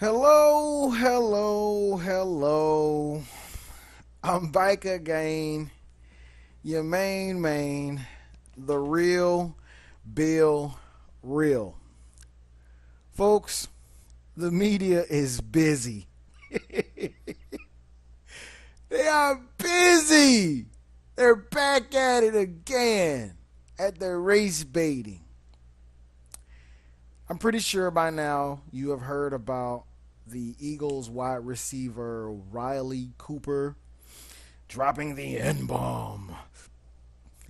Hello, hello, hello. I'm back again. Your main, the real Bill Real. Folks, the media is busy. They are busy. They're back at it again at their race baiting. I'm pretty sure by now you have heard about the Eagles wide receiver Riley Cooper dropping the N bomb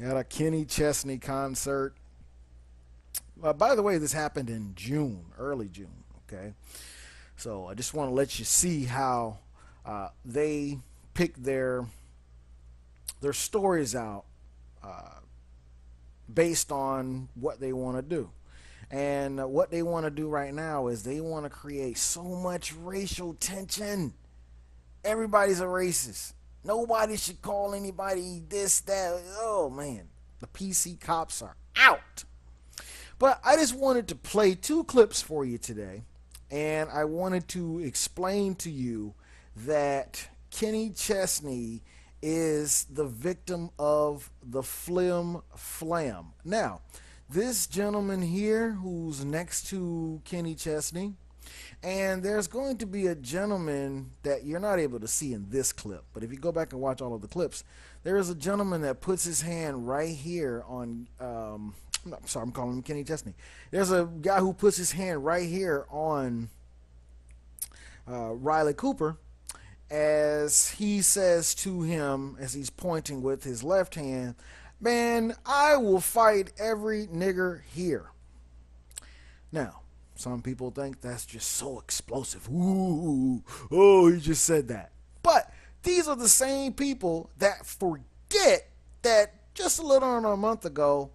at a Kenny Chesney concert. By the way, this happened in June, early June. Okay, so I just want to let you see how they pick their stories out uh, based on what they want to do. And what they want to do right now is they want to create so much racial tension. Everybody's a racist. Nobody should call anybody this, that. Oh, man. The PC cops are out. But I just wanted to play two clips for you today. And I wanted to explain to you that Kenny Chesney is the victim of the Flam. Now, this gentleman here who's next to Kenny Chesney, and there's going to be a gentleman that you're not able to see in this clip, but if you go back and watch all of the clips, there is a gentleman that puts his hand right here on I'm sorry, I'm calling him Kenny Chesney. There's a guy who puts his hand right here on Riley Cooper, as he says to him, as he's pointing with his left hand, "Man, I will fight every nigger here." Now, some people think that's just so explosive. Ooh, oh, he just said that. But these are the same people that forget that just a little under a month ago,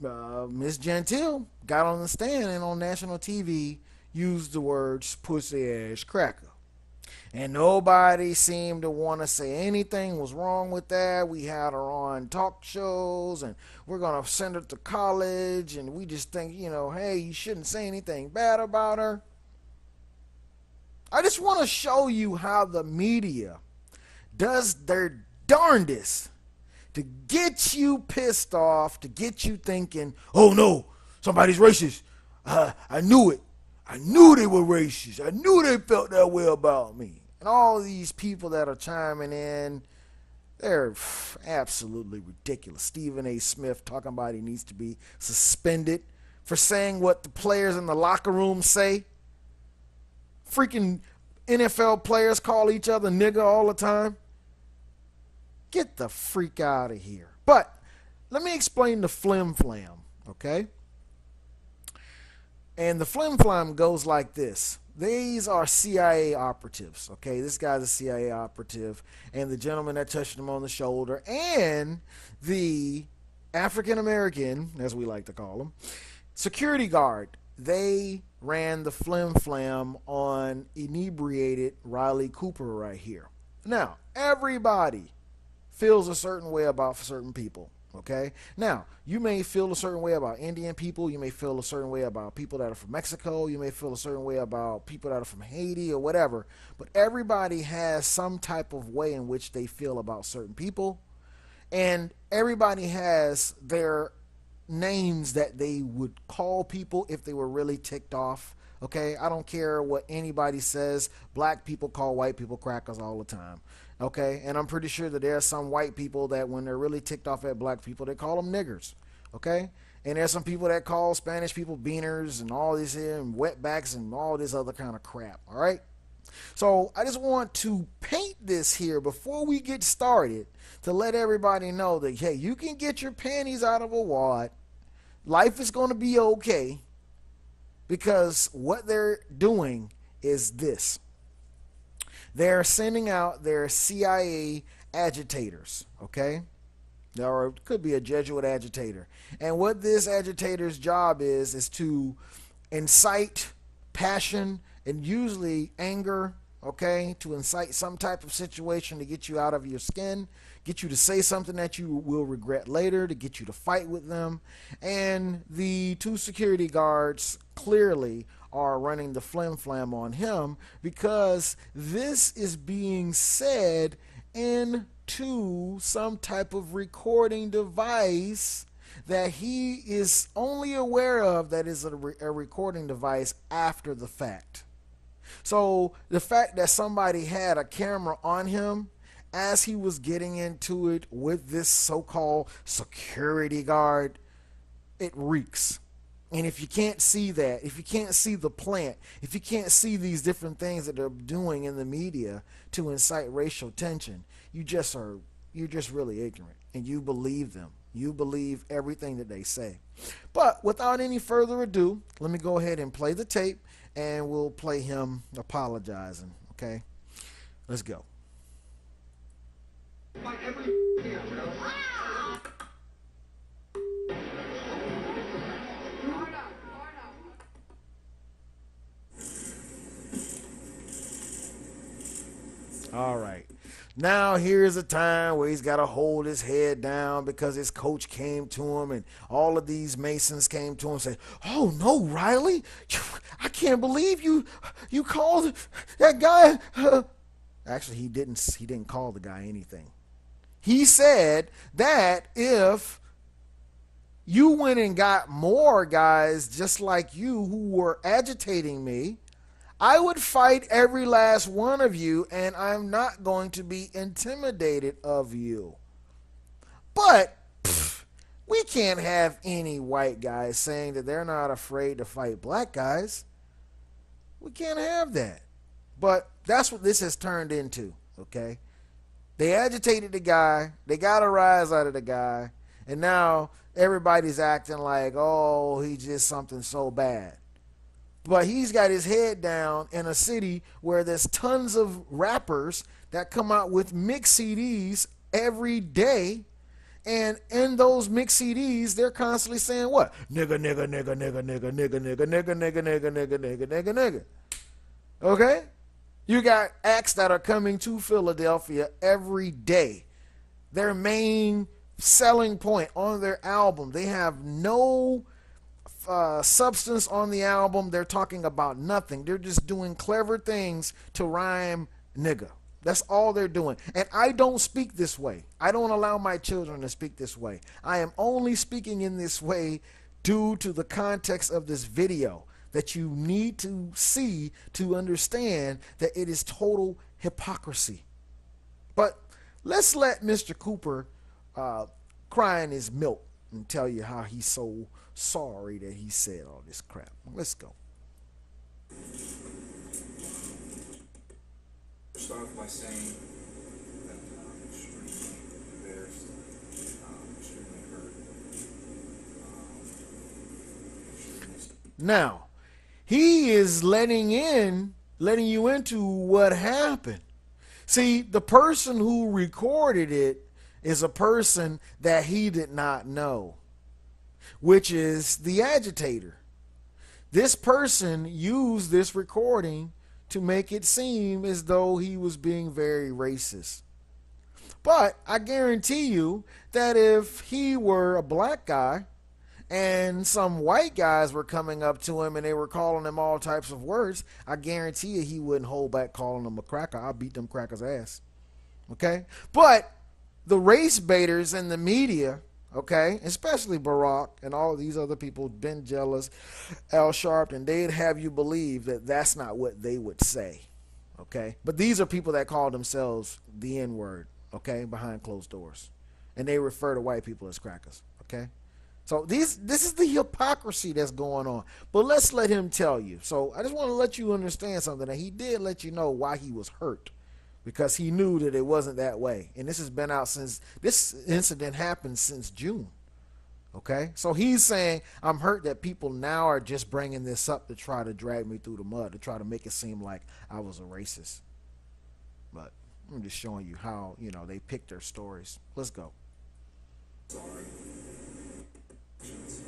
Miss Gentile got on the stand and on national TV used the words pussy ass cracker. And nobody seemed to want to say anything was wrong with that. We had her on talk shows and we're going to send her to college. And we just think, hey, you shouldn't say anything bad about her. I just want to show you how the media does their darndest to get you pissed off, to get you thinking, oh no, somebody's racist. I knew it. I knew they were racist. I knew they felt that way about me. And all these people that are chiming in, they're absolutely ridiculous. Stephen A. Smith talking about he needs to be suspended for saying what the players in the locker room say. Freaking NFL players call each other nigger all the time. Get the freak out of here. But let me explain the Flim, okay? And the Flim goes like this. These are CIA operatives, okay? This guy's a CIA operative, and the gentleman that touched him on the shoulder, and the African American, as we like to call him, security guard. They ran the Flim on inebriated Riley Cooper right here. Now, everybody feels a certain way about certain people. Okay? Now, you may feel a certain way about Indian people. You may feel a certain way about people that are from Mexico. You may feel a certain way about people that are from Haiti or whatever. But everybody has some type of way in which they feel about certain people. And everybody has their names that they would call people if they were really ticked off. Okay? I don't care what anybody says. Black people call white people crackers all the time. Okay, and I'm pretty sure that there are some white people that when they're really ticked off at black people, they call them niggers. Okay, and there's some people that call Spanish people beaners and all this here and wetbacks and all this other kind of crap. All right, so I just want to paint this here before we get started to let everybody know that, hey, you can get your panties out of a wad. Life is going to be okay, because what they're doing is this. They're sending out their CIA agitators, okay? Or it could be a Jesuit agitator. And what this agitator's job is to incite passion and usually anger, okay? To incite some type of situation to get you out of your skin, get you to say something that you will regret later, to get you to fight with them. And the two security guards clearly are running the flim flam on him, because this is being said into some type of recording device that he is only aware of, that is a recording device after the fact. So the fact that somebody had a camera on him as he was getting into it with this so-called security guard, it reeks. And if you can't see that, if you can't see the plant, if you can't see these different things that they're doing in the media to incite racial tension, you're just really ignorant, and you believe them. You believe everything that they say. But without any further ado, let me go ahead and play the tape, and we'll play him apologizing. Okay, let's go. All right. Now here's a time where he's got to hold his head down because his coach came to him, and all of these Masons came to him and said, "Oh no, Riley, I can't believe you called that guy." Actually, he didn't call the guy anything. He said that if you went and got more guys just like you who were agitating me, I would fight every last one of you, and I'm not going to be intimidated of you. But we can't have any white guys saying that they're not afraid to fight black guys. We can't have that. But that's what this has turned into, okay? They agitated the guy, they got a rise out of the guy, and now everybody's acting like, oh, he's just something so bad. But he's got his head down in a city where there's tons of rappers that come out with mix CDs every day. And in those mix CDs, they're constantly saying what? Nigga, nigga, nigga, nigga, nigga, nigga, nigga, nigga, nigga, nigga, nigga, nigga, nigga, nigga. Okay? You got acts that are coming to Philadelphia every day. Their main selling point on their album, they have no substance on the album. They're talking about nothing. They're just doing clever things to rhyme nigga. That's all they're doing. And I don't speak this way. I don't allow my children to speak this way. I am only speaking in this way due to the context of this video that you need to see to understand that it is total hypocrisy. But let's let Mr. Cooper cry in his milk and tell you how he's so sorry that he said all this crap. Let's go. Start by saying that I'm extremely embarrassed, extremely hurt. Now, he is letting you into what happened. See, the person who recorded it is a person that he did not know, which is the agitator. This person used this recording to make it seem as though he was being very racist. But I guarantee you that if he were a black guy and some white guys were coming up to him and they were calling him all types of words, I guarantee you he wouldn't hold back calling them a cracker. I'll beat them crackers' ass. Okay? But the race baiters in the media, okay, especially Barack and all of these other people, Ben Jealous, Al Sharpton, they'd have you believe that that's not what they would say, okay? But these are people that call themselves the N-word, okay, behind closed doors. And they refer to white people as crackers, okay? So this is the hypocrisy that's going on. But let's let him tell you. So I just want to let you understand something, that he did let you know why he was hurt, because he knew that it wasn't that way. And this has been out since, this incident happened since June. Okay? So he's saying, I'm hurt that people now are just bringing this up to try to drag me through the mud, to try to make it seem like I was a racist. But I'm just showing you how, you know, they pick their stories. Let's go. Sorry. Situation.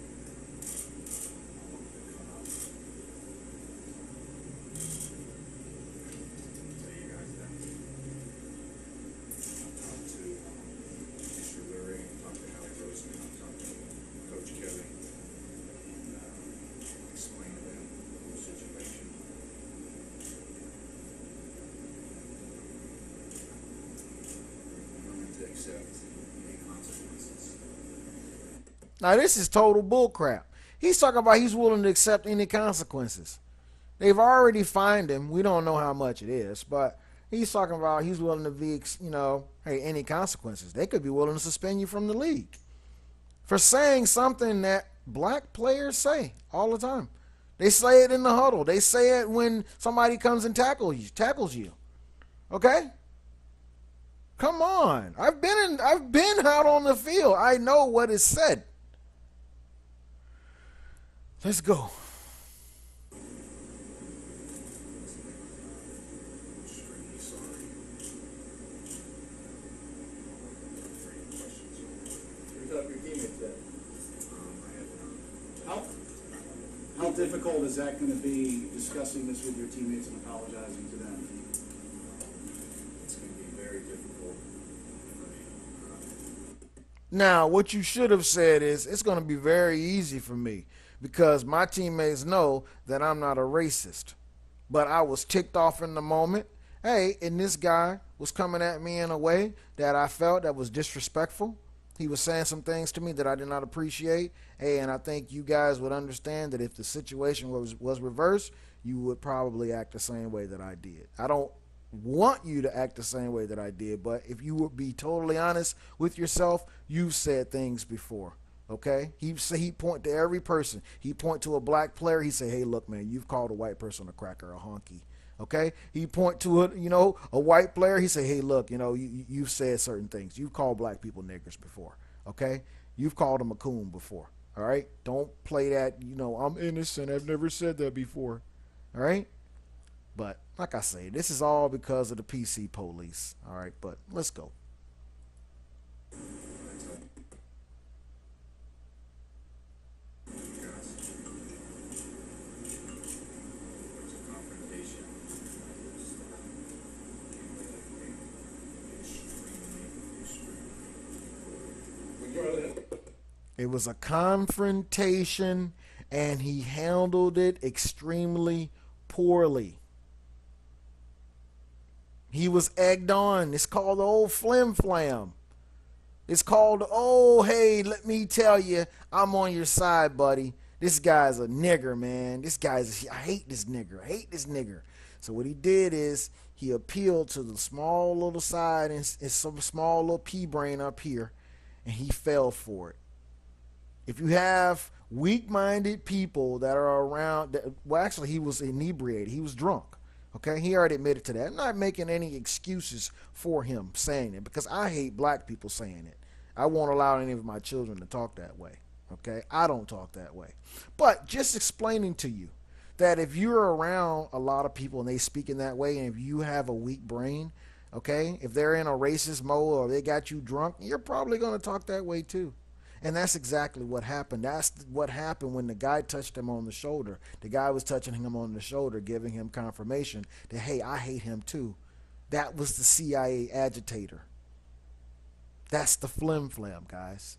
Now this is total bullcrap. He's talking about he's willing to accept any consequences. They've already fined him. We don't know how much it is, but he's talking about he's willing to be, hey, any consequences. They could be willing to suspend you from the league for saying something that black players say all the time. They say it in the huddle. They say it when somebody comes and tackles you. Okay? Come on. I've been out on the field. I know what is said. Let's go. Extremely sorry. For any questions. You talk to your teammates then. I have How, how difficult is that going to be discussing this with your teammates and apologizing to them? It's going to be very difficult for me. Now, what you should have said is it's going to be very easy for me because my teammates know that I'm not a racist. But I was ticked off in the moment. Hey, and this guy was coming at me in a way that I felt that was disrespectful. He was saying some things to me that I did not appreciate. Hey, and I think you guys would understand that if the situation was reversed, you would probably act the same way that I did. I don't want you to act the same way that I did, but if you would be totally honest with yourself, you've said things before. Okay, he point to every person. He point to a black player. He say, "Hey, look, man, you've called a white person a cracker, a honky." Okay, he point to a white player. He say, "Hey, look, you've said certain things. You've called black people niggers before. Okay, you've called them a coon before. All right, don't play that. I'm innocent. I've never said that before. All right." But like I say, this is all because of the PC police. All right, but let's go. There's a confrontation. It was a confrontation, and he handled it extremely poorly. He was egged on. It's called the old Flim Flam. It's called, oh, hey, let me tell you, I'm on your side, buddy. This guy's a nigger, man. I hate this nigger. I hate this nigger. So what he did is he appealed to the small little side and some small little pea brain up here, and he fell for it. If you have weak-minded people that are around, well, actually, he was inebriated. He was drunk. Okay, he already admitted to that. I'm not making any excuses for him saying it because I hate black people saying it. I won't allow any of my children to talk that way. Okay, I don't talk that way. But just explaining to you that if you're around a lot of people and they speak in that way, and if you have a weak brain, okay, if they're in a racist mode or they got you drunk, you're probably going to talk that way too. And that's exactly what happened. That's what happened when the guy touched him on the shoulder. The guy was touching him on the shoulder, giving him confirmation that, hey, I hate him too. That was the CIA agitator. That's the Flim Flam, guys.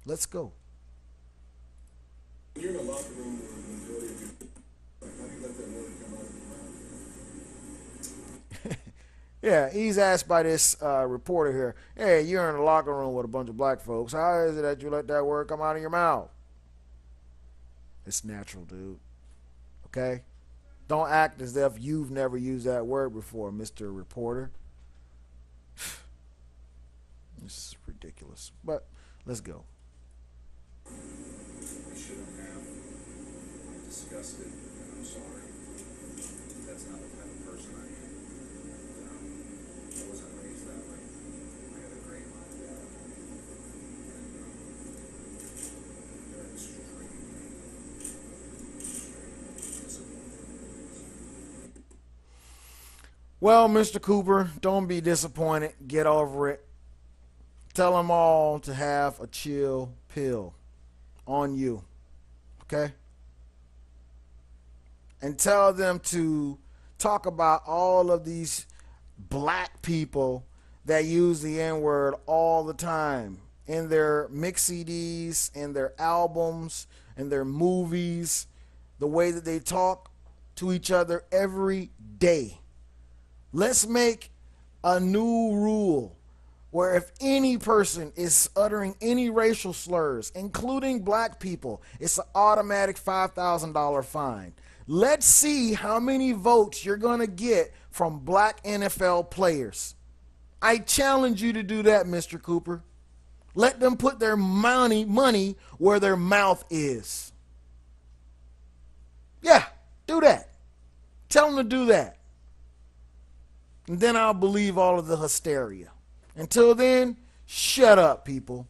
Let's go. You're in a locker room where the majority of you, how do you let that word come out of your mouth? Yeah, he's asked by this reporter here, hey, you're in a locker room with a bunch of black folks. How is it that you let that word come out of your mouth? It's natural, dude. Okay? Don't act as if you've never used that word before, Mr. Reporter. This is ridiculous. But let's go. We shouldn't have. I'm disgusted, and I'm sorry. That's not the type of person I am. I wasn't raised that way. I had a great mom and dad. And they're extremely disappointed. Well, Mr. Cooper, don't be disappointed. Get over it. Tell them all to have a chill pill on you. Okay? And tell them to talk about all of these black people that use the N-word all the time in their mix CDs, in their albums, in their movies, the way that they talk to each other every day. Let's make a new rule where if any person is uttering any racial slurs, including black people, it's an automatic $5,000 fine. Let's see how many votes you're going to get from black NFL players. I challenge you to do that, Mr. Cooper. Let them put their money where their mouth is. Yeah, do that. Tell them to do that. And then I'll believe all of the hysteria. Until then, shut up, people.